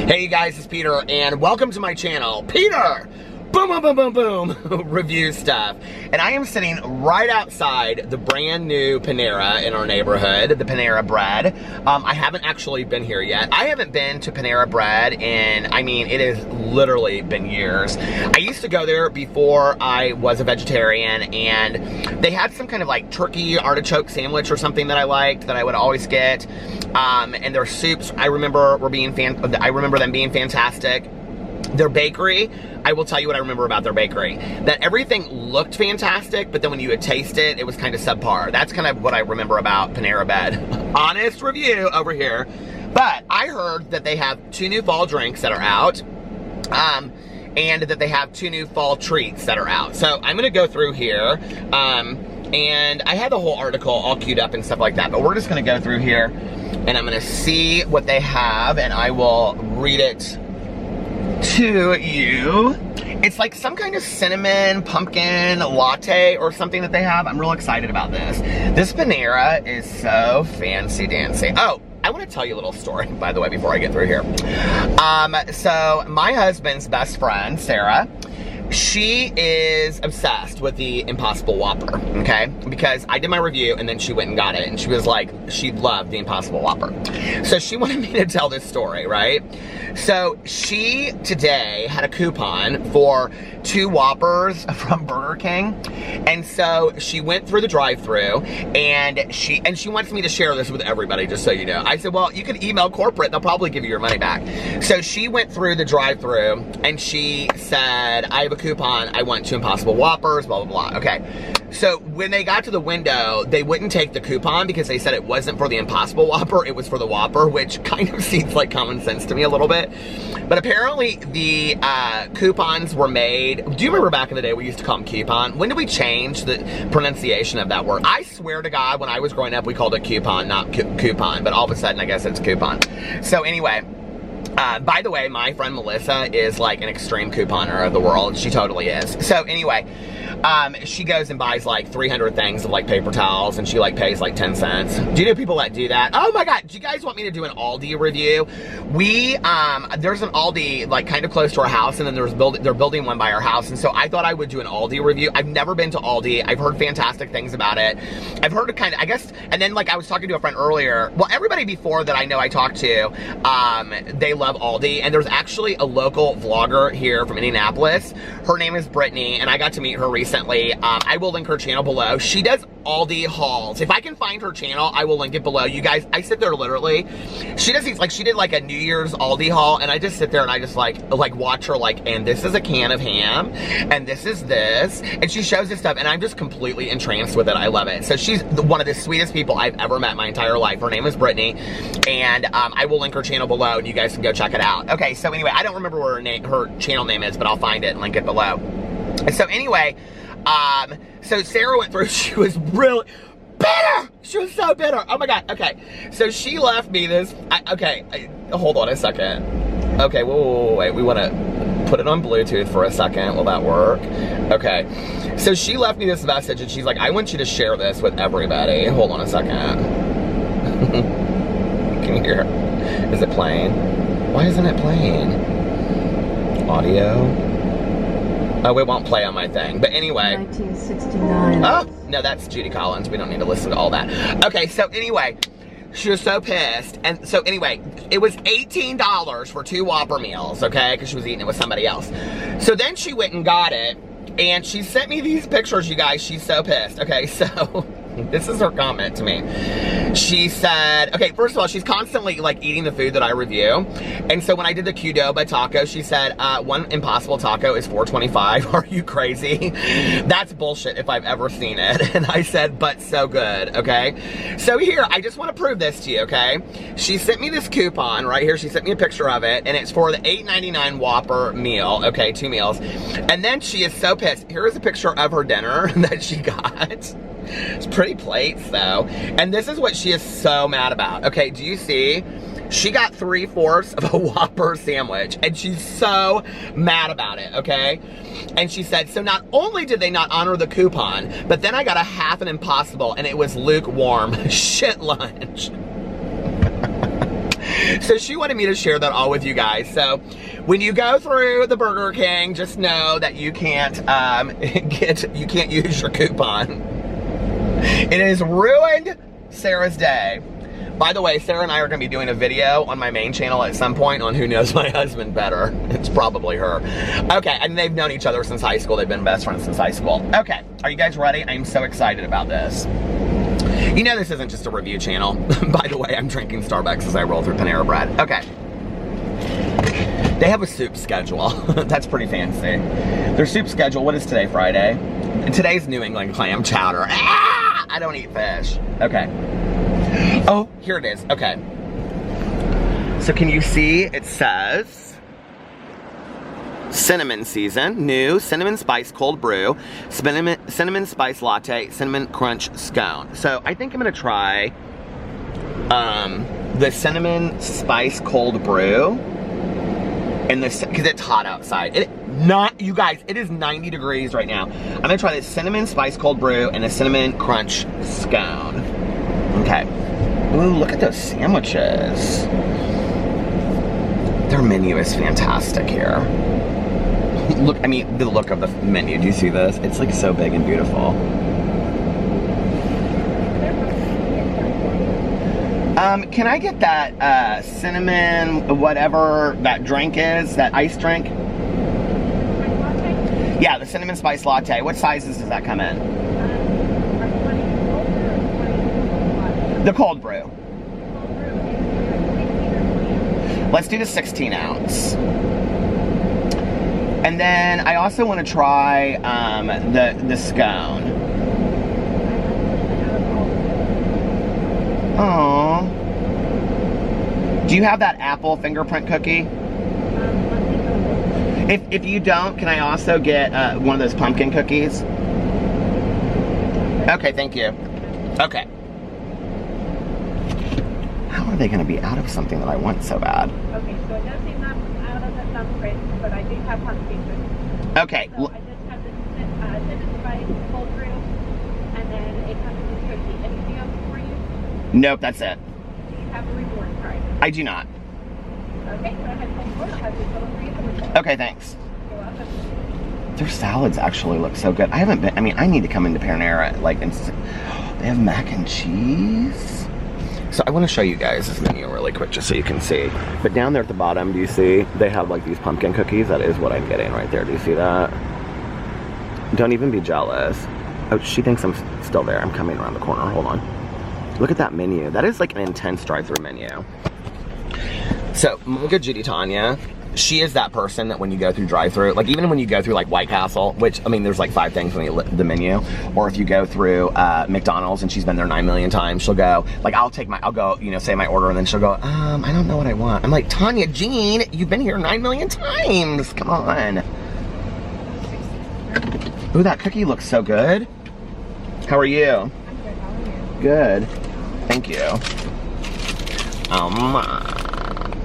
Hey you guys, it's Peter, and welcome to my channel, Peter! Boom, boom, boom, boom, boom, review stuff. And I am sitting right outside the brand new Panera in our neighborhood, the Panera Bread. I haven't actually been here yet. I haven't been to Panera Bread in, I mean, it has literally been years. I used to go there before I was a vegetarian, and they had some kind of like turkey artichoke sandwich or something that I liked, that I would always get. And their soups, I remember them being fantastic. Their bakery, I will tell you what I remember about their bakery. That everything looked fantastic, but then when you would taste it, it was kind of subpar. That's kind of what I remember about Panera Bread. Honest review over here. But I heard that they have 2 new fall drinks that are out. And that they have 2 new fall treats that are out. So I'm gonna go through here. And I had the whole article all queued up and stuff like that, but we're just gonna go through here and I'm gonna see what they have and I will read it to you. It's like some kind of cinnamon pumpkin latte or something that they have. I'm real excited about this. This Panera is so fancy dancy. Oh, I want to tell you a little story, by the way, before I get through here. So my husband's best friend, Sarah, she is obsessed with the Impossible Whopper, okay? Because I did my review and then she went and got it and she was like, she loved the Impossible Whopper. So she wanted me to tell this story, right? So she today had a coupon for 2 Whoppers from Burger King. And so she went through the drive-thru and she wants me to share this with everybody, just so you know. I said, well, you can email corporate, they'll probably give you your money back. So she went through the drive-thru and she said, I have a coupon, I want 2 Impossible Whoppers, blah, blah, blah. Okay. So when they got to the window, they wouldn't take the coupon because they said it wasn't for the Impossible Whopper, it was for the Whopper, which kind of seems like common sense to me a little bit. But apparently the coupons were made. Do you remember back in the day we used to call them coupon? When did we change the pronunciation of that word? I swear to God, when I was growing up, we called it coupon, not coupon, but all of a sudden I guess it's coupon. So anyway, by the way, my friend Melissa is like an extreme couponer of the world. She totally is. So anyway, she goes and buys like 300 things of like paper towels and she like pays like 10 cents. Do you know people that do that? Oh my God, do you guys want me to do an Aldi review? There's an Aldi like kind of close to our house and then they're building one by our house. And so I thought I would do an Aldi review. I've never been to Aldi. I've heard fantastic things about it. I've heard kind of, I guess, and then like I was talking to a friend earlier. Well, everybody before that I know I talked to, they love Aldi. And there's actually a local vlogger here from Indianapolis. Her name is Brittany and I got to meet her recently. I will link her channel below. She does Aldi hauls. If I can find her channel, I will link it below. You guys, I sit there literally. She does these, like she did like a New Year's Aldi haul and I just sit there and I just like watch her like, and this is a can of ham and this is this. And she shows this stuff and I'm just completely entranced with it. I love it. So she's one of the sweetest people I've ever met in my entire life. Her name is Brittany and I will link her channel below and you guys can go check it out. Okay, so anyway, I don't remember what her channel name is, but I'll find it and link it below. And so anyway, so Sarah went through, she was really bitter. She was so bitter. Oh my God. Okay. So she left me this, hold on a second. Okay, wait. We want to put it on Bluetooth for a second. Will that work? Okay. So she left me this message and she's like, I want you to share this with everybody. Hold on a second. Can you hear? Is it playing? Why isn't it playing? Audio. Oh, it won't play on my thing. But anyway. 1969. Oh, no, that's Judy Collins. We don't need to listen to all that. Okay, so anyway, she was so pissed. And so anyway, it was $18 for 2 Whopper meals, okay? Because she was eating it with somebody else. So then she went and got it. And she sent me these pictures, you guys. She's so pissed. Okay, so this is her comment to me. She said, okay, first of all, she's constantly like eating the food that I review. And so when I did the Qdoba taco, she said, 1 Impossible taco is $4.25. Are you crazy? That's bullshit if I've ever seen it. And I said, but so good, okay? So here, I just want to prove this to you, okay? She sent me this coupon right here. She sent me a picture of it and it's for the $8.99 Whopper meal, okay, 2 meals. And then she is so pissed. Here is a picture of her dinner that she got. It's pretty plates though. And this is what she is so mad about. Okay, do you see? She got 3/4 of a Whopper sandwich and she's so mad about it, okay? And she said, so not only did they not honor the coupon, but then I got a half an Impossible and it was lukewarm. Shit lunch. So she wanted me to share that all with you guys. So when you go through the Burger King, just know that you can't you can't use your coupon. It has ruined Sarah's day. By the way, Sarah and I are going to be doing a video on my main channel at some point on who knows my husband better. It's probably her. Okay, and they've known each other since high school. They've been best friends since high school. Okay, are you guys ready? I'm so excited about this. You know this isn't just a review channel. By the way, I'm drinking Starbucks as I roll through Panera bread. Okay. They have a soup schedule. That's pretty fancy. Their soup schedule, what is today, Friday? And today's New England clam chowder. Ah! I don't eat fish. Okay. Oh, here it is. Okay. So can you see it says cinnamon season, new cinnamon spice cold brew, cinnamon spice latte, cinnamon crunch scone. So I think I'm gonna try the cinnamon spice cold brew and this, because it's hot outside. You guys, it is 90 degrees right now. I'm gonna try this cinnamon spice cold brew and a cinnamon crunch scone. Okay. Ooh, look at those sandwiches. Their menu is fantastic here. Look, I mean, the look of the menu, do you see this? It's like so big and beautiful. Can I get that cinnamon, whatever that drink is, that ice drink? Yeah, the cinnamon spice latte. What sizes does that come in? The cold brew. Let's do the 16 ounce. And then I also want to try the scone. Aww. Do you have that apple fingerprint cookie? If you don't, can I also get one of those pumpkin cookies? Okay, thank you. Okay. How are they going to be out of something that I want so bad? Okay, so it does seem not out of the thumbprint, but I do have pumpkin cookies. Okay. So I just have the cinnamon spice cold brew, and then a pumpkin cookie. Anything else for you? Nope, that's it. Do you have a reward card? I do not. Okay, so I have cold brew. I'll have you total for you. Okay, thanks. You're welcome. Their salads actually look so good. I haven't been, I mean, I need to come into Panera, like, they have mac and cheese. So I want to show you guys this menu really quick just so you can see. But down there at the bottom, do you see? They have like these pumpkin cookies. That is what I'm getting right there. Do you see that? Don't even be jealous. Oh, she thinks I'm still there. I'm coming around the corner. Hold on. Look at that menu. That is like an intense drive-through menu. So, Mocha Judy Tanya, she is that person that when you go through drive-through, like even when you go through like White Castle, which, I mean, there's like 5 things when you the menu, or if you go through McDonald's and she's been there 9 million times, she'll go, like I'll go, you know, say my order, and then she'll go, I don't know what I want. I'm like, Tanya, Jean, you've been here 9 million times. Come on. Ooh, that cookie looks so good. How are you? I'm good. How are you? Good. Thank you.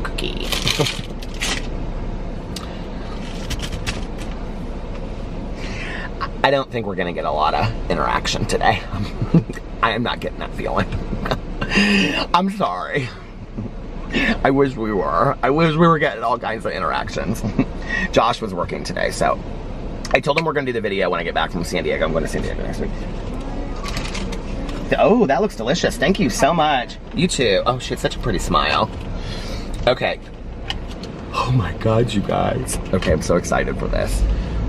Cookie. I don't think we're gonna get a lot of interaction today. I am not getting that feeling. I'm sorry. I wish we were. I wish we were getting all kinds of interactions. Josh was working today, so I told him we're gonna do the video when I get back from San Diego. I'm going to San Diego next week. Oh, that looks delicious. Thank you so much. You too. Oh, she had such a pretty smile. Okay. Oh my God, you guys. Okay, I'm so excited for this.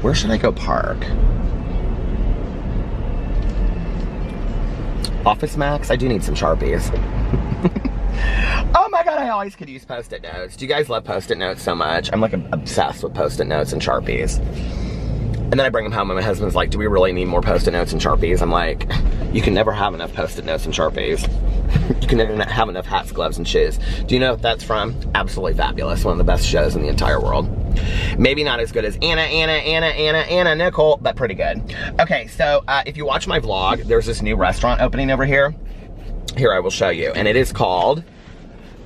Where should I go park? Office Max? I do need some Sharpies. Oh my God, I always could use Post-it notes. Do you guys love Post-it notes so much? I'm like obsessed with Post-it notes and Sharpies. And then I bring them home and my husband's like, do we really need more Post-it notes and Sharpies? I'm like, you can never have enough Post-it notes and Sharpies. You can never have enough hats, gloves, and shoes. Do you know what that's from? Absolutely Fabulous. One of the best shows in the entire world. Maybe not as good as Anna Nicole, but pretty good. Okay, so if you watch my vlog, there's this new restaurant opening over here. Here, I will show you. And it is called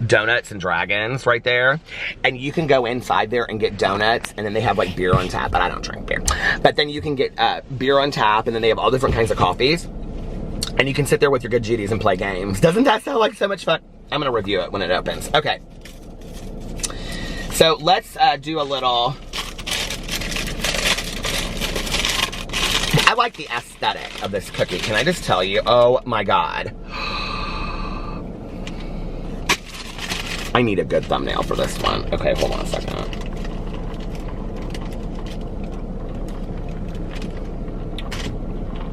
Donuts and Dragons right there. And you can go inside there and get donuts, and then they have like beer on tap, but I don't drink beer. But then you can get beer on tap, and then they have all different kinds of coffees. And you can sit there with your good Judies and play games. Doesn't that sound like so much fun? I'm gonna review it when it opens. Okay. So let's do a little. I like the aesthetic of this cookie. Can I just tell you? Oh my God. I need a good thumbnail for this one. Okay, hold on a second.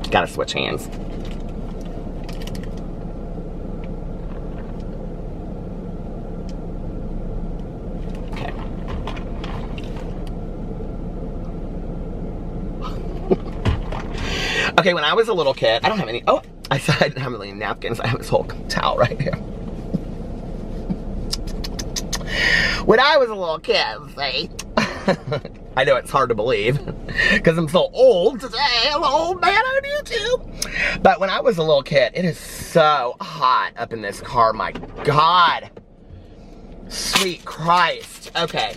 Gotta switch hands. Okay. Okay, when I was a little kid, I don't have any, oh, I said I didn't have any napkins. I have this whole towel right here. When I was a little kid, see? I know it's hard to believe because I'm so old today. I'm an old man on YouTube. But when I was a little kid, it is so hot up in this car. My God. Sweet Christ. Okay.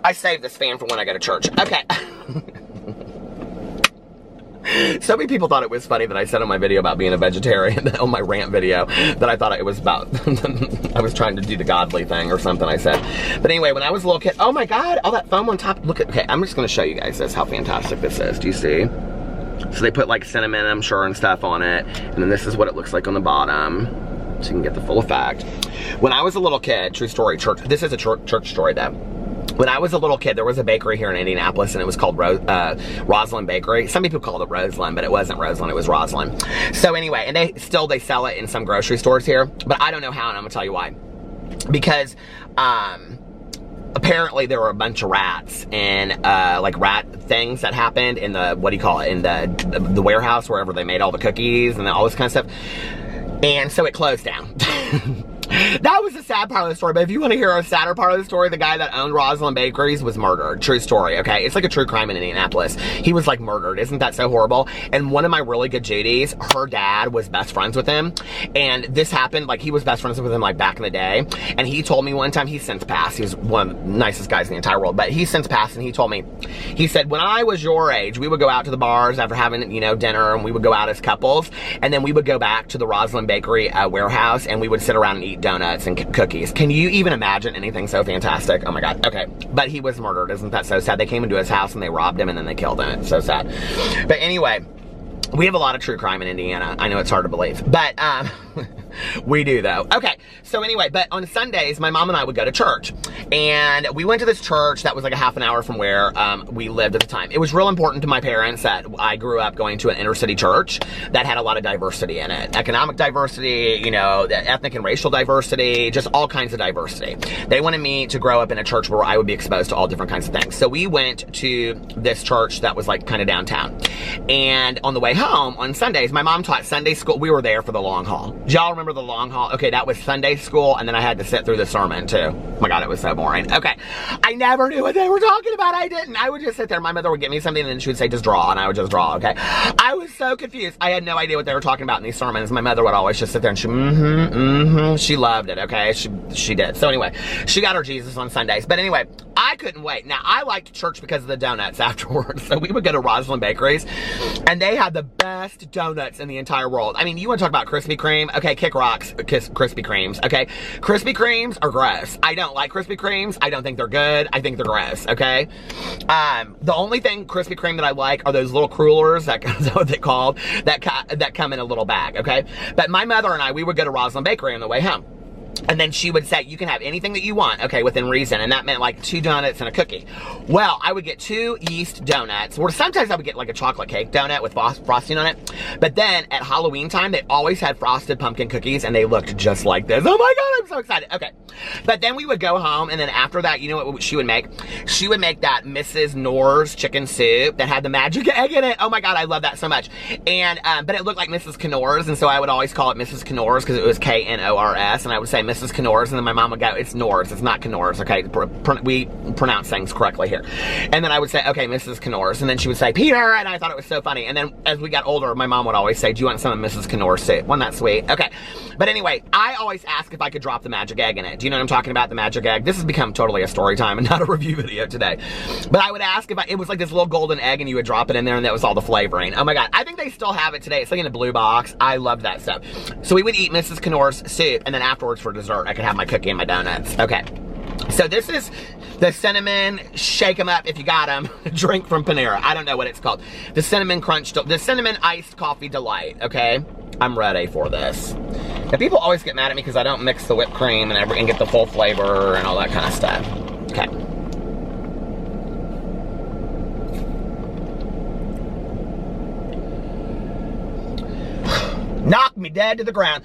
I saved this fan for when I go to church. Okay. So many people thought it was funny that I said on my video about being a vegetarian, on my rant video, that I thought it was about, I was trying to do the godly thing or something I said. But anyway, when I was a little kid, oh my God, all that foam on top. Look at, okay, I'm just gonna show you guys this, how fantastic this is. Do you see? So they put like cinnamon, I'm sure, and stuff on it. And then this is what it looks like on the bottom. So you can get the full effect. When I was a little kid, true story, church, this is a church story though. When I was a little kid, there was a bakery here in Indianapolis, and it was called Roslyn Bakery. Some people called it Roseland, but it wasn't Roseland, it was Roslyn. So anyway, and they sell it in some grocery stores here, but I don't know how, and I'm gonna tell you why. Because apparently there were a bunch of rats and like rat things that happened in the, what do you call it, in the warehouse wherever they made all the cookies and all this kind of stuff. And so it closed down. That was the sad part of the story, but if you want to hear a sadder part of the story, the guy that owned Roslyn Bakeries was murdered. True story, okay? It's like a true crime in Indianapolis. He was like murdered. Isn't that so horrible? And one of my really good Judies, her dad was best friends with him. And this happened, like he was best friends with him like back in the day. And he told me one time, he's since passed. He was one of the nicest guys in the entire world, but he's since passed, and he told me, he said, when I was your age, we would go out to the bars after having, you know, dinner, and we would go out as couples. And then we would go back to the Roslyn Bakery warehouse, and we would sit around and eat donuts and cookies. Can you even imagine anything so fantastic? Oh my God. Okay. But he was murdered. Isn't that so sad? They came into his house and they robbed him and then they killed him. It's so sad. But anyway, we have a lot of true crime in Indiana. I know it's hard to believe, but we do though. Okay, so anyway, but on Sundays, my mom and I would go to church, and we went to this church that was like a half an hour from where we lived at the time. It was real important to my parents that I grew up going to an inner city church that had a lot of diversity in it. Economic diversity, you know, ethnic and racial diversity, just all kinds of diversity. They wanted me to grow up in a church where I would be exposed to all different kinds of things. So we went to this church that was like kind of downtown. And on the way home on Sundays, my mom taught Sunday school. We were there for the long haul. Do y'all remember the long haul? Okay, that was Sunday school, and then I had to sit through the sermon too. Oh my God, it was so boring. Okay, I never knew what they were talking about. I didn't. I would just sit there. My mother would give me something, and then she would say, just draw, and I would just draw, okay? I was so confused. I had no idea what they were talking about in these sermons. My mother would always just sit there, and she loved it, okay? She did. So anyway, she got her Jesus on Sundays. But anyway, I couldn't wait. Now, I liked church because of the donuts afterwards. So we would go to Roslyn Bakeries, and they had the best donuts in the entire world. I mean, you want to talk about Krispy Kreme? Okay, kick rocks, Krispy Kremes, okay? Krispy Kremes are gross. I don't like Krispy Kremes. I don't think they're good. I think they're gross, okay? The only thing Krispy Kreme that I like are those little crullers, that's what they called, that come in a little bag, okay? But my mother and I, we would go to Roslyn Bakery on the way home. And then she would say, you can have anything that you want, okay, within reason. And that meant like 2 donuts and a cookie. Well, I would get 2 yeast donuts, or sometimes I would get like a chocolate cake donut with frosting on it. But then at Halloween time, they always had frosted pumpkin cookies, and they looked just like this. Oh my God, I'm so excited. Okay. But then we would go home, and then after that, you know what she would make? She would make that Mrs. Knorr's chicken soup that had the magic egg in it. Oh my God, I love that so much. And, but it looked like Mrs. Knorr's, and so I would always call it Mrs. Knorr's because it was K-N-O-R-S, and I would say Mrs. Knorr's, and then my mom would go, it's Knorr's, it's not Knorr's, okay? We pronounce things correctly here. And then I would say, okay, Mrs. Knorr's, and then she would say, Peter, and I thought it was so funny. And then as we got older, my mom would always say, do you want some of Mrs. Knorr's soup? Wasn't that sweet? Okay. But anyway, I always ask if I could drop the magic egg in it. Do you know what I'm talking about, the magic egg? This has become totally a story time and not a review video today. But I would ask if it was like this little golden egg, and you would drop it in there, and that was all the flavoring. Oh my God, I think they still have it today. It's like in a blue box. I loved that stuff. So we would eat Mrs. Knorr's soup, and then afterwards for dessert, I could have my cookie and my donuts. Okay. So this is the cinnamon shake 'em up if you got 'em drink from Panera. I don't know what it's called. The cinnamon crunch, the cinnamon iced coffee delight, okay? I'm ready for this. Now people always get mad at me because I don't mix the whipped cream and get the full flavor and all that kind of stuff. Okay. Knock me dead to the ground.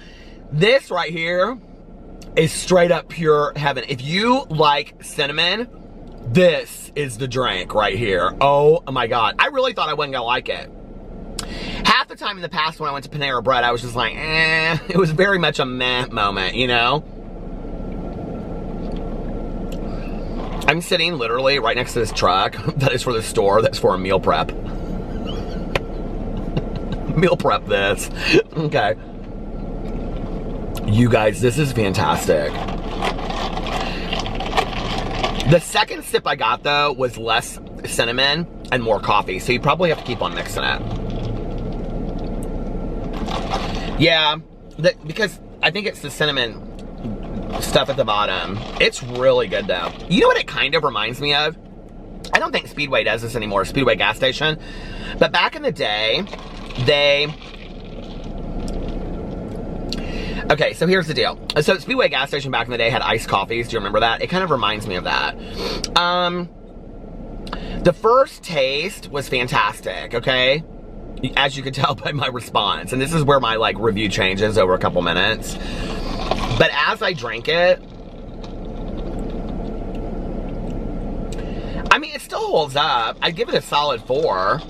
This right here is straight up pure heaven. If you like cinnamon, this is the drink right here. Oh my God. I really thought I wasn't gonna like it. Half the time in the past when I went to Panera Bread, I was just like, eh. It was very much a meh moment, you know? I'm sitting literally right next to this truck that is for the store, that's for a meal prep. Meal prep this. Okay. You guys, this is fantastic. The second sip I got though was less cinnamon and more coffee, so you probably have to keep on mixing it. Yeah, because I think it's the cinnamon stuff at the bottom. It's really good though. You know what it kind of reminds me of? I don't think Speedway does this anymore, Speedway gas station. But back in the day, okay, so here's the deal. So Speedway gas station back in the day had iced coffees. Do you remember that? It kind of reminds me of that. The first taste was fantastic, okay? As you could tell by my response. And this is where my like review changes over a couple minutes. But as I drank it, I mean, it still holds up. I'd give it a solid 4.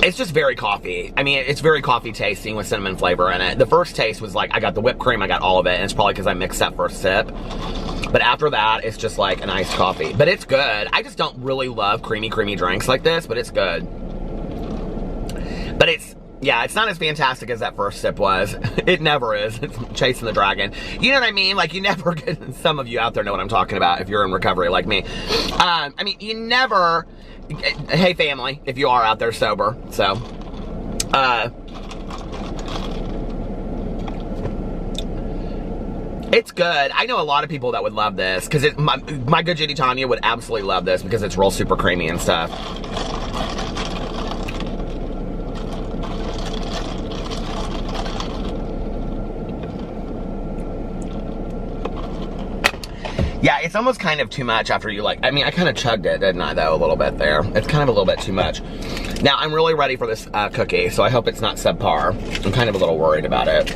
It's just very coffee. I mean, it's very coffee tasting with cinnamon flavor in it. The first taste was like, I got the whipped cream, I got all of it, and it's probably because I mixed that first sip. But after that, it's just like an iced coffee. But it's good. I just don't really love creamy drinks like this, but it's good. But it's, yeah, it's not as fantastic as that first sip was. It never is. It's chasing the dragon. You know what I mean? Like, you never get, some of you out there know what I'm talking about if you're in recovery like me. I mean, you never, hey family, if you are out there sober, so, it's good. I know a lot of people that would love this, because my good Judy Tanya would absolutely love this, because it's real super creamy and stuff. Yeah, it's almost kind of too much after you like, I mean, I kind of chugged it, didn't I, though, a little bit there. It's kind of a little bit too much. Now, I'm really ready for this cookie, so I hope it's not subpar. I'm kind of a little worried about it.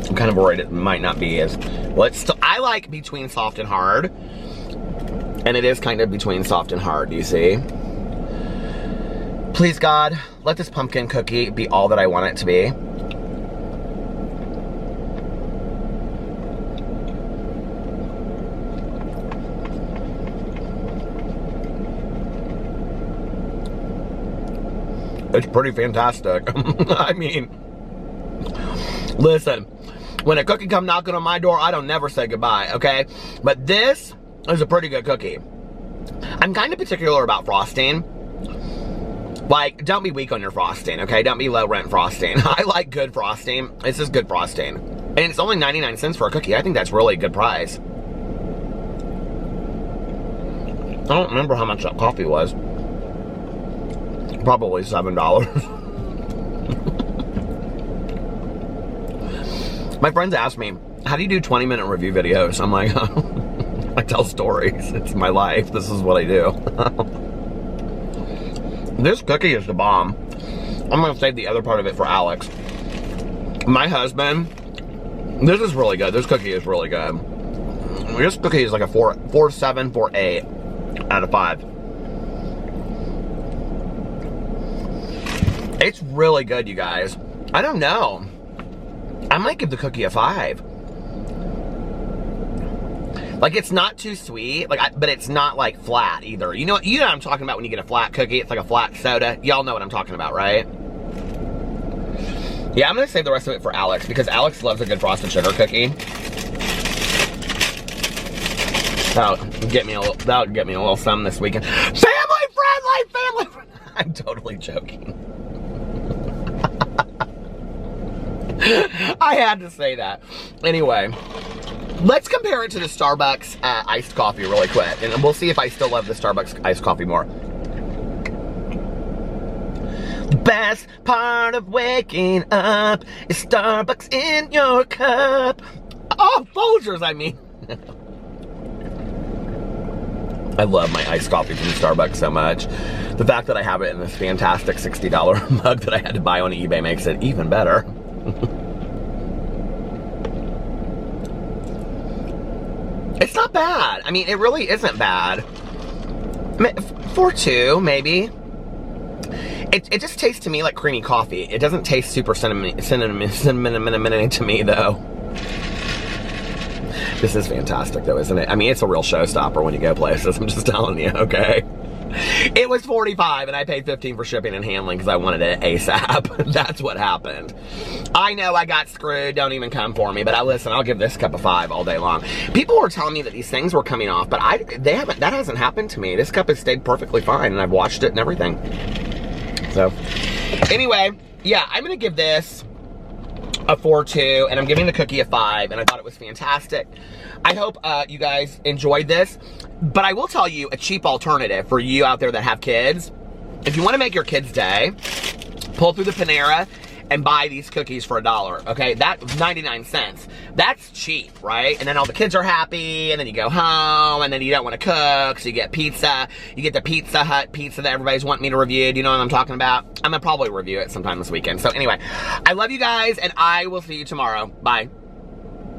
I'm kind of worried it might not be as, well, it's still, I like between soft and hard. And it is kind of between soft and hard, you see? Please, God, let this pumpkin cookie be all that I want it to be. It's pretty fantastic. I mean, listen, when a cookie come knocking on my door, I don't never say goodbye, okay? But this is a pretty good cookie. I'm kind of particular about frosting. Like, don't be weak on your frosting, okay? Don't be low rent frosting. I like good frosting. This is good frosting. And it's only 99 cents for a cookie. I think that's really a good price. I don't remember how much that coffee was. Probably $7. My friends ask me, how do you do 20-minute review videos? I'm like, I tell stories. It's my life. This is what I do. This cookie is the bomb. I'm gonna save the other part of it for Alex. My husband, this is really good. This cookie is really good. This cookie is like a 4.7, 4.8 out of 5. It's really good, you guys. I don't know. I might give the cookie a 5. Like, it's not too sweet, like, but it's not like flat either. You know what I'm talking about when you get a flat cookie? It's like a flat soda. Y'all know what I'm talking about, right? Yeah, I'm gonna save the rest of it for Alex, because Alex loves a good frosted sugar cookie. That'll get me a little some this weekend. Family friendly. I'm totally joking. I had to say that. Anyway, let's compare it to the Starbucks iced coffee really quick. And we'll see if I still love the Starbucks iced coffee more. The best part of waking up is Starbucks in your cup. Oh, Folgers, I mean. I love my iced coffee from Starbucks so much. The fact that I have it in this fantastic $60 mug that I had to buy on eBay makes it even better. It's not bad. I mean, it really isn't bad. For two, maybe. It just tastes to me like creamy coffee. It doesn't taste super cinnamon to me, though. This is fantastic, though, isn't it? I mean, it's a real showstopper when you go places. I'm just telling you, okay? It was $45, and I paid $15 for shipping and handling because I wanted it ASAP. That's what happened. I know I got screwed. Don't even come for me. But listen, I'll give this cup a 5 all day long. People were telling me that these things were coming off, but that hasn't happened to me. This cup has stayed perfectly fine, and I've washed it and everything. So, anyway, yeah, I'm gonna give this a 4.2, and I'm giving the cookie a 5, and I thought it was fantastic. I hope you guys enjoyed this, but I will tell you a cheap alternative for you out there that have kids. If you want to make your kids' day, pull through the Panera and buy these cookies for $1, okay? That's 99 cents. That's cheap, right? And then all the kids are happy, and then you go home, and then you don't want to cook, so you get pizza. You get the Pizza Hut pizza that everybody's wanting me to review. Do you know what I'm talking about? I'm gonna probably review it sometime this weekend. So anyway, I love you guys, and I will see you tomorrow. Bye.